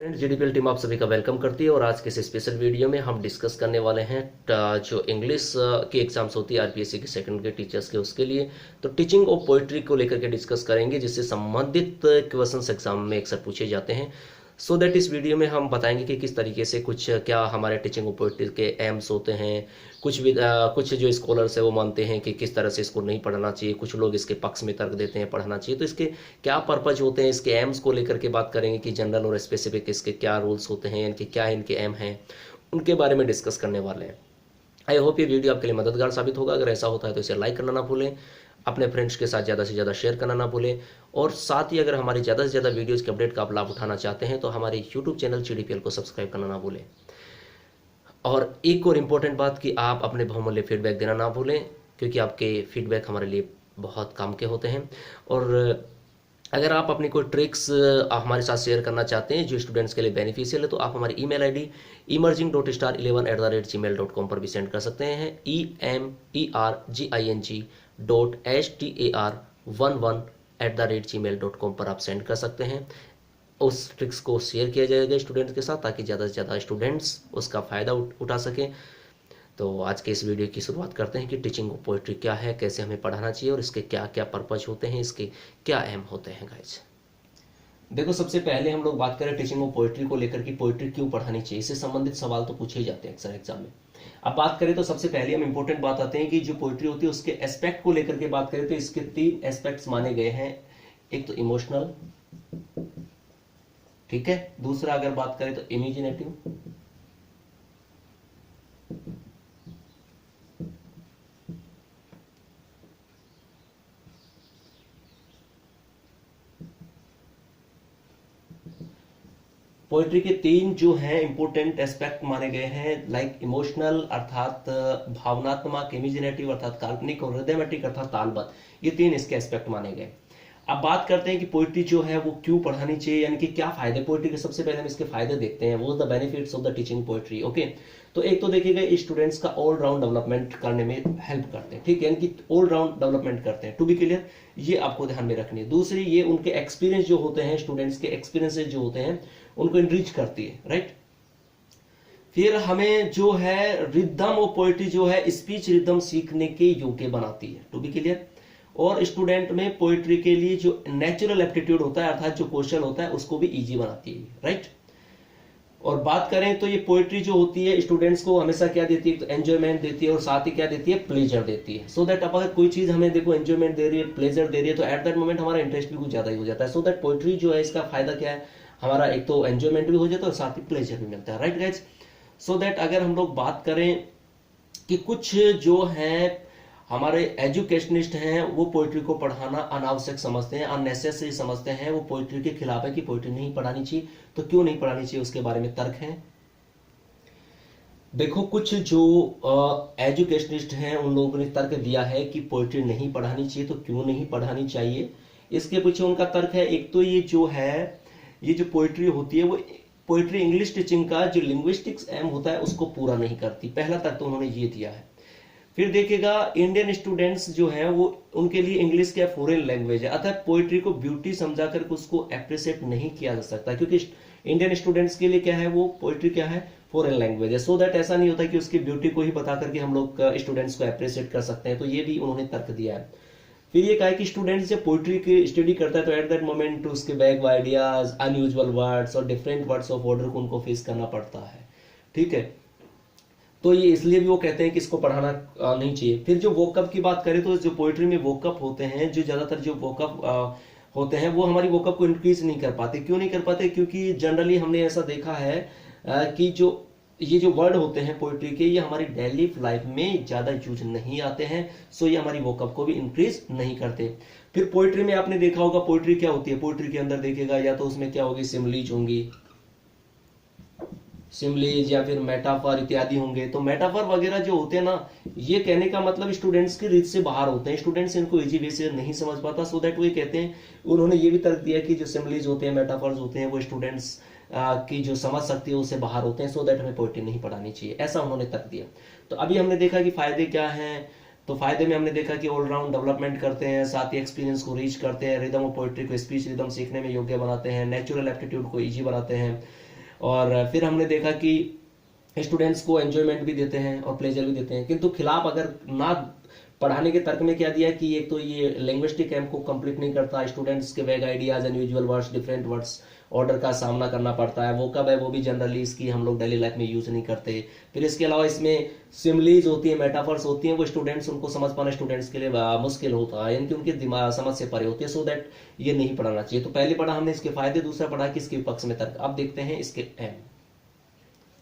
Friends, जीडीपीएल team आप सभी का वेलकम करती है और आज के इस स्पेशल वीडियो में हम डिस्कस करने वाले हैं जो इंग्लिश की एग्जाम्स होती है आरपीएससी के सेकंड के टीचर्स के उसके लिए। तो टीचिंग ऑफ पोइट्री को लेकर के डिस्कस करेंगे जिससे संबंधित क्वेश्चंस एग्जाम में अक्सर पूछे जाते हैं। सो दैट इस वीडियो में हम बताएंगे कि किस तरीके से कुछ क्या हमारे टीचिंग ऑफ पोइट्री के एम्स होते हैं। कुछ जो स्कॉलर्स है वो मानते हैं कि किस तरह से इसको नहीं पढ़ना चाहिए, कुछ लोग इसके पक्ष में तर्क देते हैं पढ़ना चाहिए। तो इसके क्या पर्पज होते हैं, इसके एम्स को लेकर के बात करेंगे कि जनरल और स्पेसिफिक इसके क्या रूल्स होते हैं, इनके क्या इनके एम हैं, उनके बारे में डिस्कस करने वाले हैं। आई होप ये वीडियो आपके लिए मददगार साबित होगा। अगर ऐसा होता है तो इसे लाइक करना ना भूलें, अपने फ्रेंड्स के साथ ज़्यादा से ज़्यादा शेयर करना ना भूलें और साथ ही अगर हमारी ज़्यादा से ज़्यादा वीडियोज़ के अपडेट का आप लाभ उठाना चाहते हैं तो हमारे यूट्यूब चैनल जीडीपीएल को सब्सक्राइब करना ना भूलें। और एक और इम्पोर्टेंट बात कि आप अपने बहुमूल्य फीडबैक देना ना भूलें, क्योंकि आपके फीडबैक हमारे लिए बहुत काम के होते हैं। और अगर आप अपनी कोई ट्रिक्स हमारे साथ शेयर करना चाहते हैं जो स्टूडेंट्स के लिए बेनिफिशियल है तो आप हमारी ईमेल आईडी emerging.star11@gmail.com पर भी सेंड कर सकते हैं। emerging.star11@gmail.com पर आप सेंड कर सकते हैं। उस ट्रिक्स को शेयर किया जाएगा स्टूडेंट्स के साथ ताकि ज़्यादा से ज़्यादा स्टूडेंट्स उसका फ़ायदा उठा सकें। तो आज के इस वीडियो की शुरुआत करते हैं कि टीचिंग ऑफ पोइट्री क्या है, कैसे हमें पढ़ाना चाहिए और इसके क्या क्या पर्पज होते हैं, इसके क्या एम होते हैं गाइज। देखो, सबसे पहले हम लोग बात करें टीचिंग ऑफ पोइट्री को लेकर कि पोइट्री क्यों पढ़ानी चाहिए। इससे संबंधित सवाल तो पूछे ही जाते हैं अक्सर एग्जाम में। अब बात करें तो सबसे पहले हम इंपॉर्टेंट बात आते हैं कि जो पोइट्री होती है उसके एस्पेक्ट को लेकर के बात करें तो इसके 3 एस्पेक्ट्स माने गए हैं। एक तो इमोशनल, ठीक है। दूसरा अगर बात करें तो इमेजिनेटिव, पोइट्री के 3 जो हैं इंपोर्टेंट एस्पेक्ट माने गए हैं, लाइक इमोशनल अर्थात भावनात्मक, इमेजिनेटिव अर्थात काल्पनिक और रिदमेटिक अर्थात तालबद्ध। ये 3 इसके एस्पेक्ट माने गए। अब बात करते हैं कि पोइट्री जो है वो क्यों पढ़ानी चाहिए, यानी कि क्या फायदे पोइट्री के। सबसे पहले हम इसके फायदे देखते हैं। वो the benefits of the teaching poetry. Okay, तो एक तो देखिएगा स्टूडेंट्स का ऑल राउंड डेवलपमेंट करने में हेल्प करते हैं, ठीक है, यानी कि ऑल राउंड डेवलपमेंट करते हैं। टू बी क्लियर, ये आपको ध्यान में रखनी है। दूसरी, ये उनके एक्सपीरियंस जो होते हैं, स्टूडेंट्स के एक्सपीरियंसेस जो होते हैं उनको इनरिच करती है, राइट। फिर हमें जो है रिदम ऑफ पोइट्री जो है स्पीच रिदम सीखने के योग्य बनाती है। टू बी क्लियर, और स्टूडेंट में पोइट्री के लिए जो नेचुरल एप्टीट्यूड होता है अर्थात जो क्वेश्चन होता है उसको भी इजी बनाती है, राइट। और बात करें तो ये पोइट्री जो होती है स्टूडेंट्स को हमेशा क्या देती है, तो एंजॉयमेंट देती है और साथ ही क्या देती है, प्लेजर देती है। सो दैट अब अगर कोई चीज हमें देखो एंजॉयमेंट दे रही है, प्लेजर दे रही है, तो एट दैट मोमेंट हमारा इंटरेस्ट भी कुछ ज्यादा ही हो जाता है। सो दैट पोइट्री जो है इसका फायदा क्या है, हमारा एक तो एंजॉयमेंट भी हो जाता है और साथ ही प्लेजर भी मिलता है, राइट गाइज। सो दैट अगर हम लोग बात करें कि कुछ जो है हमारे एजुकेशनिस्ट हैं वो पोइट्री को पढ़ाना अनावश्यक समझते हैं, अननेसेसरी समझते हैं, वो पोइट्री के खिलाफ है कि पोइट्री नहीं पढ़ानी चाहिए। तो क्यों नहीं पढ़ानी चाहिए उसके बारे में तर्क हैं। देखो, कुछ जो एजुकेशनिस्ट हैं उन लोगों ने तर्क दिया है कि पोइट्री नहीं पढ़ानी चाहिए। तो क्यों नहीं पढ़ानी चाहिए, इसके पीछे उनका तर्क है। एक तो ये जो है, ये जो पोइट्री होती है वो पोइट्री इंग्लिश टीचिंग का जो लिंग्विस्टिक्स एम होता है उसको पूरा नहीं करती। पहला तर्क तो उन्होंने ये दिया है। फिर देखिएगा इंडियन स्टूडेंट्स जो हैं वो उनके लिए इंग्लिश क्या फॉरेन लैंग्वेज है, अतः पोइट्री को ब्यूटी समझा कर उसको अप्रिशिएट नहीं किया जा सकता, क्योंकि इंडियन स्टूडेंट्स के लिए क्या है, वो पोइट्री क्या है, फॉरेन लैंग्वेज है। सो दैट ऐसा नहीं होता कि उसकी ब्यूटी को ही बता करके हम लोग स्टूडेंट्स को अप्रिशिएट कर सकते हैं। तो ये भी उन्होंने तर्क दिया है। फिर ये कहा कि स्टूडेंट्स जब पोइट्री की स्टडी करता है तो एट दैट मोमेंट उसके बैक आइडियाज, अनयूजुअल वर्ड्स और डिफरेंट वर्ड्स ऑफ ऑर्डर को उनको फेस करना पड़ता है, ठीक है। तो ये इसलिए भी वो कहते हैं कि इसको पढ़ाना नहीं चाहिए। फिर जो वोकअप की बात करें तो जो पोइट्री में वोकअप होते हैं, जो ज्यादातर जो वोकअप होते हैं वो हमारी वोकअप को इंक्रीज नहीं कर पाते। क्यों नहीं कर पाते, क्योंकि जनरली हमने ऐसा देखा है कि जो ये जो वर्ड होते हैं पोइट्री के, ये हमारी डेली लाइफ में ज्यादा यूज नहीं आते हैं। सो ये हमारी वोकअप को भी इंक्रीज नहीं करते। फिर पोइट्री में आपने देखा होगा पोइट्री क्या होती है, पोइट्री के अंदर देखिएगा या तो उसमें क्या होगी, सिमलीज होंगी, सिमलीज या फिर मेटाफर इत्यादि होंगे। तो मेटाफर वगैरह जो होते हैं ना, ये कहने का मतलब स्टूडेंट्स की रीच से बाहर होते हैं, स्टूडेंट्स इनको इजी वे से नहीं समझ पाता। सो दैट वो ये कहते हैं, उन्होंने ये भी तर्क दिया कि जो सिमलीज होते हैं, मेटाफर्स होते हैं, वो स्टूडेंट्स की जो समझ सकती है उससे बाहर होते हैं। सो दैट हमें पोइट्री नहीं पढ़ानी चाहिए, ऐसा उन्होंने तर्क दिया। तो अभी हमने देखा कि फायदे क्या हैं। तो फायदे में हमने देखा कि ऑलराउंड डेवलपमेंट करते हैं, साथ ही एक्सपीरियंस को रीच करते हैं, रिदम ऑफ पोइट्री को स्पीच रिदम सीखने में योग्य बनाते हैं, नेचुरल एप्टीट्यूड को इजी बनाते हैं, और फिर हमने देखा कि स्टूडेंट्स को एंजॉयमेंट भी देते हैं और प्लेजर भी देते हैं, किंतु खिलाफ अगर ना पढ़ाने के तर्क में क्या दिया कि एक तो ये लिंग्विस्टिक कैंप को कंप्लीट नहीं करता, स्टूडेंट्स के वैग ideas, unusual words, different words order का सामना करना पड़ता है, वो कब है वो भी जनरली इसकी हम लोग डेली लाइफ में यूज नहीं करते। फिर इसके अलावा इसमें सिमिलीज होती है, मेटाफर्स होती हैं, वो स्टूडेंट्स उनको समझ पाना स्टूडेंट्स के लिए मुश्किल होता है, यानी कि उनके दिमाग समझ से परे होती है, सो दैट ये नहीं पढ़ाना चाहिए। तो पहले पढ़ा हमने इसके फायदे, दूसरा पढ़ा कि इसके विपक्ष में तर्क। अब देखते हैं इसके एम।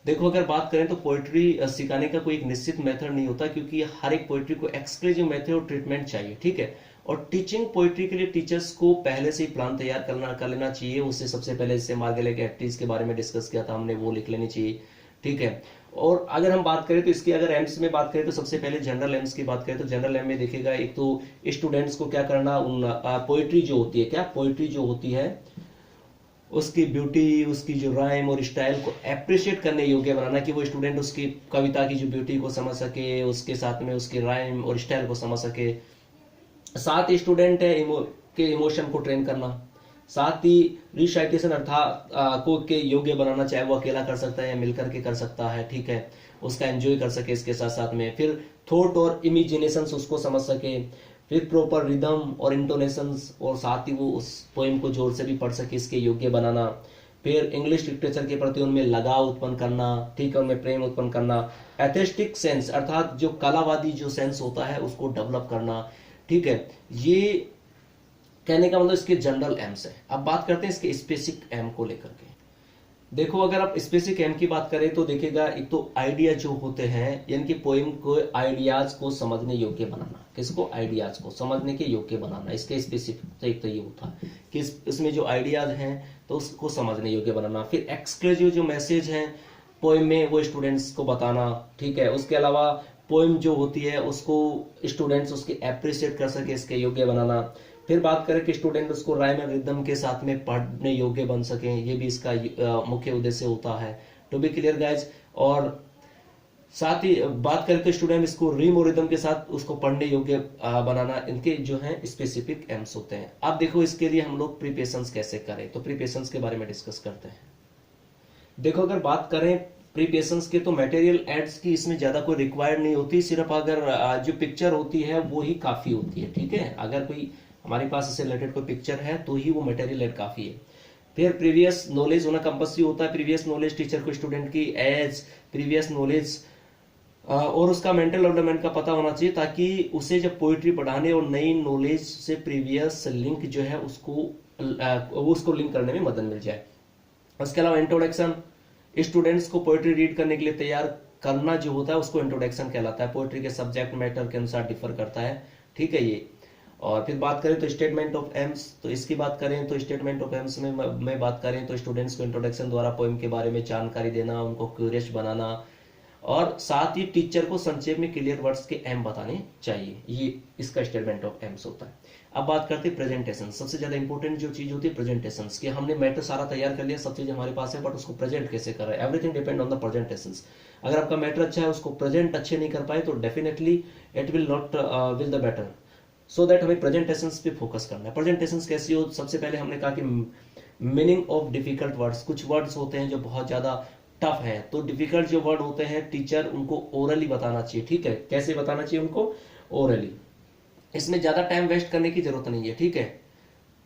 देखो अगर बात करें तो पोइट्री सिखाने का कोई एक निश्चित मेथड नहीं होता, क्योंकि हर एक पोइट्री को एक्सक्लूसिव मेथड और ट्रीटमेंट चाहिए, ठीक है। और टीचिंग पोइट्री के लिए टीचर्स को पहले से ही प्लान तैयार कर लेना चाहिए। उससे सबसे पहले जैसे मार्गेले के एक्टिविटीज के बारे में डिस्कस किया था हमने, वो लिख लेनी चाहिए, ठीक है। और अगर हम बात करें तो इसकी अगर एम्स में बात करें तो सबसे पहले जनरल एम्स की बात करें तो जनरल एम में देखिएगा, एक तो स्टूडेंट्स को क्या करना, उन पोइट्री जो होती है, क्या पोइट्री जो होती है उसकी ब्यूटी, उसकी जो राइम और स्टाइल को एप्रिशिएट करने योग्य बनाना, कि वो स्टूडेंट उसकी कविता की जो ब्यूटी को समझ सके, उसके साथ में उसकी राइम और स्टाइल को समझ सके। साथ ही स्टूडेंट है के इमोशन को ट्रेन करना, साथ ही रिसाइटेशन अर्थात को के योग्य बनाना, चाहे वो अकेला कर सकता है या मिलकर के कर सकता है, ठीक है, उसका एंजॉय कर सके इसके साथ साथ में। फिर थॉट और इमेजिनेशन उसको समझ सके, फिर प्रॉपर रिदम और इंटोनेशंस, और साथ ही वो उस पोएम को जोर से भी पढ़ सके, इसके योग्य बनाना। फिर इंग्लिश लिटरेचर के प्रति उनमें लगाव उत्पन्न करना, ठीक है, उनमें प्रेम उत्पन्न करना। एस्थेटिक सेंस अर्थात जो कलावादी जो सेंस होता है उसको डेवलप करना, ठीक है। ये कहने का मतलब इसके जनरल एम्स है। अब बात करते हैं इसके स्पेसिफिक एम को लेकर के। देखो अगर आप स्पेसिफिक एम की बात करें तो देखिएगा, एक तो आइडिया जो होते हैं, यानी कि पोएम को आइडियाज को समझने योग्य बनाना, किसको, आइडियाज को समझने के योग्य बनाना, इसके स्पेसिफिक एक तो ये होता है कि इसमें जो आइडियाज हैं तो उसको समझने योग्य बनाना। फिर एक्सक्लूसिव जो मैसेज है पोएम में वो स्टूडेंट्स को बताना, ठीक है। उसके अलावा पोएम जो होती है उसको स्टूडेंट्स उसकी एप्रिशिएट कर सके, इसके योग्य बनाना। फिर बात करें कि स्टूडेंट उसको राइम एंड रिदम के साथ में पढ़ने योग्य बन सके, ये भी इसका मुख्य उद्देश्य होता है, टू बी क्लियर गाइज। और साथ ही बात करें तो स्टूडेंट इसको रिम और रिदम के साथ उसको पढ़ने योग्य बनाना, इनके जो है स्पेसिफिक एम्स होते हैं। अब देखो इसके लिए हम लोग प्रिपरेशंस कैसे करें, तो प्रिपरेशंस के बारे में डिस्कस करते हैं। देखो अगर बात करें प्रिपरेशंस के तो मटेरियल एड्स की इसमें ज्यादा कोई रिक्वायर्ड नहीं होती, सिर्फ अगर जो पिक्चर होती है वो ही काफी होती है, ठीक है। अगर कोई हमारे पास इससे रिलेटेड कोई पिक्चर है तो ही वो मटेरियल एड काफी है। फिर प्रीवियस नॉलेज होना कंपल्सरी होता है, प्रीवियस नॉलेज टीचर को स्टूडेंट की एज प्रीवियस नॉलेज और उसका मेंटल डेवलपमेंट का पता होना चाहिए, ताकि उसे जब पोइट्री पढ़ाने और नई नॉलेज से प्रीवियस लिंक जो है उसको लिंक करने में मदद मिल जाए। उसके अलावा इंट्रोडक्शन, स्टूडेंट्स को पोइट्री रीड करने के लिए तैयार करना जो होता है उसको इंट्रोडक्शन कहलाता है, पोइट्री के सब्जेक्ट मैटर के अनुसार डिफर करता है, ठीक है ये। और फिर बात करें तो स्टेटमेंट ऑफ एम्स, तो इसकी बात करें तो स्टेटमेंट ऑफ एम्स में बात करें तो स्टूडेंट्स को इंट्रोडक्शन द्वारा पोएम के बारे में जानकारी देना, उनको क्यूरियस बनाना, और साथ ही टीचर को संक्षेप में क्लियर वर्ड्स के एम बताने चाहिए, ये इसका स्टेटमेंट ऑफ एम्स होता है। अब बात करते हैं प्रेजेंटेशन, सबसे ज्यादा इंपॉर्टेंट जो चीज होती है प्रेजेंटेशन, कि हमने मैटर सारा तैयार कर लिया, सब चीज हमारे पास है, बट उसको प्रेजेंट कैसे कर रहे हैं, everything depend on the presentation. अगर आपका मैटर अच्छा है, उसको प्रेजेंट अच्छे नहीं कर पाए तो definitely it will not will the better, so that हमें प्रेजेंटेशंस पे फोकस करना है। प्रेजेंटेशंस कैसी हो, सबसे पहले हमने कहा कि मीनिंग ऑफ डिफिकल्ट वर्ड्स, कुछ वर्ड्स होते हैं जो बहुत ज्यादा टफ है, तो डिफिकल्ट जो वर्ड होते हैं टीचर उनको ओरली बताना चाहिए, ठीक है। कैसे बताना चाहिए उनको, ओरली, इसमें ज्यादा टाइम वेस्ट करने की जरूरत नहीं है, ठीक है।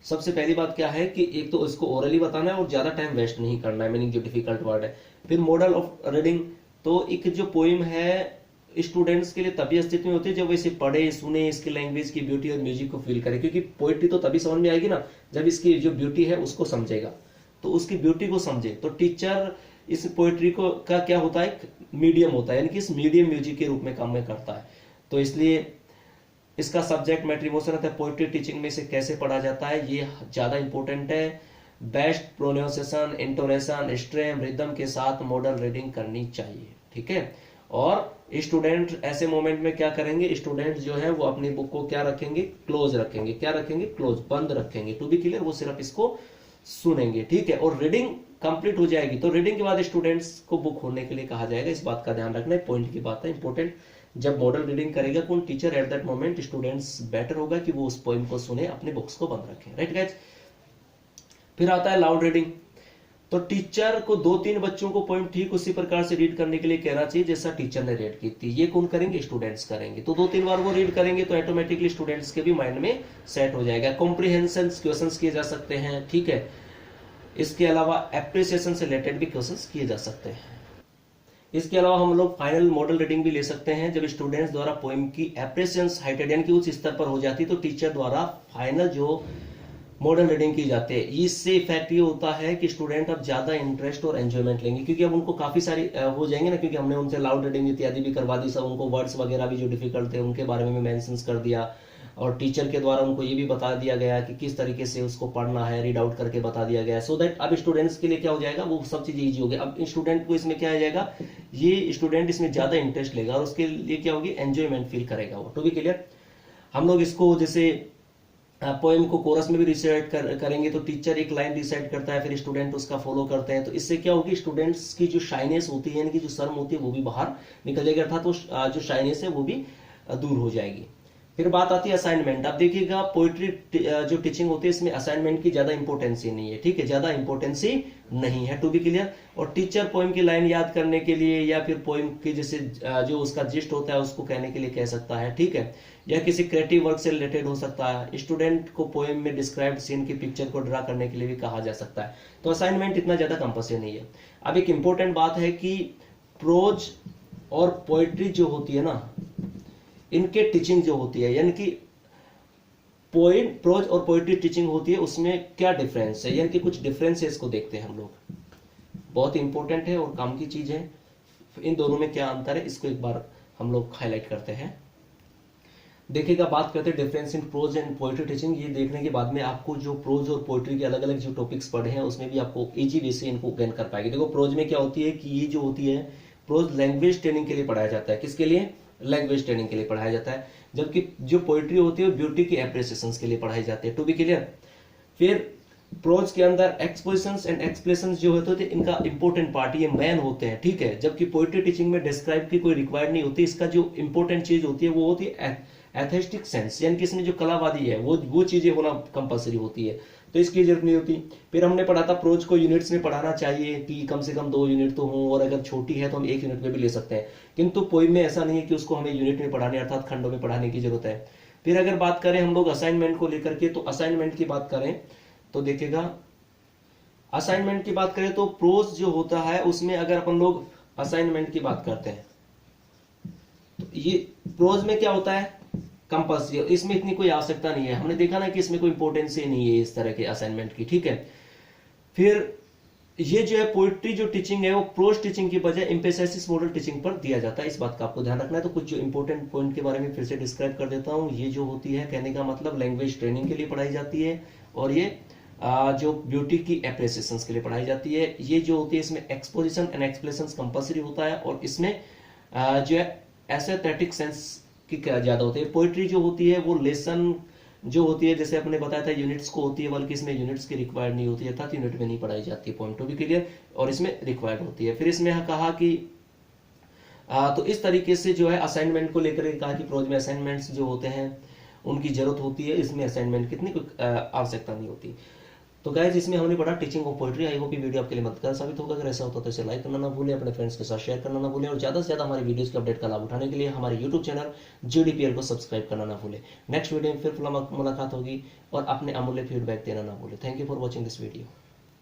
सबसे पहली बात क्या है कि एक तो इसको ओरली बताना है और ज्यादा टाइम वेस्ट नहीं करना है, मीनिंग जो डिफिकल्ट वर्ड है। फिर मॉडल ऑफ रीडिंग, तो एक जो पोइम है स्टूडेंट्स के लिए तभी अस्तित्व में होती है जब इसे पढ़े, सुने, इसकी लैंग्वेज की ब्यूटी और म्यूजिक को फील करे, क्योंकि पोइट्री तो तभी समझ में आएगी ना जब इसकी जो ब्यूटी है उसको समझेगा, तो उसकी ब्यूटी को समझे। तो टीचर इस पोइट्री को का क्या होता है, मीडियम होता है, यानी कि इस मीडियम म्यूजिक के रूप में काम करता है। तो इसलिए इसका सब्जेक्ट मैटर इमोशन रहता है, पोइट्री टीचिंग में इसे कैसे पढ़ा जाता है ये ज्यादा इंपॉर्टेंट है। Best pronunciation, intonation, stem, rhythm के साथ मॉडल रीडिंग करनी चाहिए, ठीक है। और स्टूडेंट ऐसे मोमेंट में क्या करेंगे, स्टूडेंट जो है वो अपनी बुक को क्या रखेंगे, क्लोज रखेंगे, क्या रखेंगे, क्लोज, बंद रखेंगे, टू बी क्लियर, वो सिर्फ इसको सुनेंगे, ठीक है। और रीडिंग कंप्लीट हो जाएगी तो रीडिंग के बाद स्टूडेंट्स को बुक खोलने के लिए कहा जाएगा, इस बात का ध्यान रखना है, पॉइंट की बात है इंपॉर्टेंट। जब मॉडल रीडिंग करेगा कौन, teacher, at that moment students better होगा कि वो उस पोइम को सुने, अपने बुक्स को बंद रखें, राइट गाइज। फिर आता है लाउड रीडिंग, तो टीचर को 2-3 बच्चों को पोएम ठीक उसी प्रकार से रीड करने के लिए कहना चाहिए जैसा टीचर ने रीड की थी। ये कौन करेंगे? स्टूडेंट्स करेंगे। तो 2-3 बार वो रीड करेंगे तो ऑटोमेटिकली स्टूडेंट्स के भी माइंड में सेट हो जाएगा। कॉम्प्रिहेंशन क्वेश्चंस किए जा सकते हैं, ठीक है। इसके अलावा एप्रिसिएशन से रिलेटेड भी क्वेश्चंस किए जा सकते हैं। इसके अलावा हम लोग फाइनल मॉडल रीडिंग भी ले सकते हैं। जब स्टूडेंट्स द्वारा पोएम की एप्रिसिएशन हाइटेड यानी कि उच्च स्तर पर हो जाती है तो टीचर द्वारा फाइनल जो मॉडल रीडिंग की जाती है, इससे इफेक्ट ये होता है कि स्टूडेंट अब ज्यादा इंटरेस्ट और एंजॉयमेंट लेंगे, क्योंकि अब उनको काफी सारी हो जाएंगे ना, क्योंकि हमने उनसे लाउड रीडिंग इत्यादि भी करवा दी। सब उनको वर्ड्स वगैरह भी जो डिफिकल्ट थे उनके बारे में मेंशन कर दिया, और टीचर के द्वारा उनको ये भी बता दिया गया कि किस तरीके से उसको पढ़ना है, रीड आउट करके बता दिया गया, सो दैट अब स्टूडेंट्स के लिए क्या हो जाएगा, वो सब चीजें ईजी हो गई। अब स्टूडेंट को इसमें क्या आ जाएगा, ये स्टूडेंट इसमें ज्यादा इंटरेस्ट लेगा और उसके लिए क्या होगी, एंजॉयमेंट फील करेगा वो। टू बी क्लियर, हम लोग इसको जैसे पोएम को कोरस में भी रिसाइट करेंगे तो टीचर एक लाइन रिसाइट करता है, फिर स्टूडेंट उसका फॉलो करते हैं, तो इससे क्या होगी, स्टूडेंट्स की जो शाइनेस होती है, यानी कि जो शर्म होती है वो भी बाहर निकल जाएगी, अर्थात तो जो शाइनेस है वो भी दूर हो जाएगी। फिर बात आती है असाइनमेंट। अब देखिएगा पोइट्री जो टीचिंग होती है इसमें असाइनमेंट की ज्यादा इंपॉर्टेंस ही नहीं है, ठीक है, ज्यादा इंपॉर्टेंस ही नहीं है, टू बी क्लियर। और टीचर पोएम की लाइन याद करने के लिए या फिर पोएम की जैसे जो उसका जिस्ट होता है उसको कहने के लिए कह सकता है, ठीक है, या किसी क्रिएटिव वर्क से रिलेटेड हो सकता है। स्टूडेंट को पोएम में डिस्क्राइब्ड सीन की पिक्चर को ड्रा करने के लिए भी कहा जा सकता है। तो असाइनमेंट इतना ज्यादा कंपल्सरी नहीं है। अब एक इंपॉर्टेंट बात है कि प्रोज और पोएट्री जो होती है ना, इनके टीचिंग जो होती है, यानी कि प्रोज और पोएट्री टीचिंग होती है, उसमें क्या डिफरेंस है, यानी कि कुछ डिफरेंसेस को देखते हैं हम लोग। बहुत इंपॉर्टेंट है और काम की चीज है। इन दोनों में क्या अंतर है, इसको एक बार हम लोग हाईलाइट करते हैं। देखिएगा, बात करते हैं difference in prose and poetry teaching. ये देखने के बाद में आपको जो प्रोज और पोएट्री के अलग अलग जो टॉपिक्स पढ़े हैं उसमें भी आपको इजी वे से इनको गेन कर पाएंगे। देखो, प्रोज में क्या होती है कि ये जो होती है प्रोज लैंग्वेज ट्रेनिंग के लिए पढ़ाया जाता है। किसके लिए? लैंग्वेज ट्रेनिंग के लिए पढ़ाया जाता है। जबकि जो पोएट्री होती है ब्यूटी की एप्रिसिएशन के लिए पढ़ाई जाती है। To be clear. फिर प्रोज के अंदर एक्सपोजिशंस एंड एक्सप्रेशंस जो होते हैं इनका इंपॉर्टेंट पार्ट ये मैन होते हैं, ठीक है। जबकि पोएट्री टीचिंग में डिस्क्राइब की कोई रिक्वायर्ड नहीं होती। इसका जो इंपॉर्टेंट चीज होती है वो होती है एस्थेटिक सेंस, यानी कि इसमें जो कलावादी है वो चीजें होना कंपलसरी होती है, तो इसकी जरूरत नहीं होती। फिर हमने पढ़ा था प्रोज को यूनिट्स में पढ़ाना चाहिए कि कम से कम 2 यूनिट तो हो, और अगर छोटी है तो हम 1 यूनिट में भी ले सकते हैं। किंतु पोएम में ऐसा नहीं है कि उसको हमें यूनिट में पढ़ाने अर्थात खंडों में पढ़ाने की जरूरत है। फिर अगर बात करें हम लोग असाइनमेंट को लेकर के, तो असाइनमेंट की बात करें तो देखिएगा, असाइनमेंट की बात करें तो प्रोज जो होता है उसमें अगर अपन लोग असाइनमेंट की बात करते हैं तो ये प्रोज में क्या होता है, कंपल्सरी, इसमें इतनी कोई आवश्यकता नहीं है। हमने देखा ना कि इसमें कोई इंपॉर्टेंस ही नहीं है इस तरह के असाइनमेंट की, ठीक है। फिर ये जो है पोएट्री जो टीचिंग है वो प्रोज टीचिंग की बजाय एम्फेसिस मॉडल टीचिंग पर दिया जाता है। इस बात का आपको ध्यान रखना है। तो कुछ जो इंपॉर्टेंट पॉइंट के बारे में फिर से डिस्क्राइब कर देता हूँ। ये जो होती है, कहने का मतलब लैंग्वेज ट्रेनिंग के लिए पढ़ाई जाती है, और ये जो ब्यूटी की एप्रिसिएशन के लिए पढ़ाई जाती है। ये जो होती है इसमें एक्सपोजिशन एंड एक्सप्रेशन कंपल्सरी होता है, और इसमें जो है एस्थेटिक सेंस की ज्यादा होती है। पोएट्री जो होती है वो लेसन जो होती है, जैसे आपने बताया था यूनिट्स को होती है, बल्कि इसमें यूनिट्स की रिक्वायर्ड नहीं होती है, अर्थात यूनिट में नहीं पढ़ाई जाती है पोएम, टू बी क्लियर, और इसमें रिक्वायर्ड होती है। फिर इसमें कहा कि तो इस तरीके से जो है असाइनमेंट को लेकर कहा कि प्रोज में असाइनमेंट्स जो होते हैं उनकी जरूरत होती है, इसमें असाइनमेंट कितनी आवश्यकता नहीं होती। तो गाइस, इसमें हमने पढ़ा teaching of poetry. I hope ये वीडियो आपके लिए मददगार साबित होगा। अगर ऐसा होता तो इसे लाइक करना ना भूलें, अपने फ्रेंड्स के साथ शेयर करना ना भूलें, और ज्यादा से ज्यादा हमारे वीडियोस के अपडेट का लाभ उठाने के लिए हमारे यूट्यूब चैनल GDPL को सब्सक्राइब करना ना भूलें। नेक्स्ट वीडियो में फिर मुलाकात होगी, और अपने अमूल्य फीडबैक देना ना भूलें। Thank you for watching this video.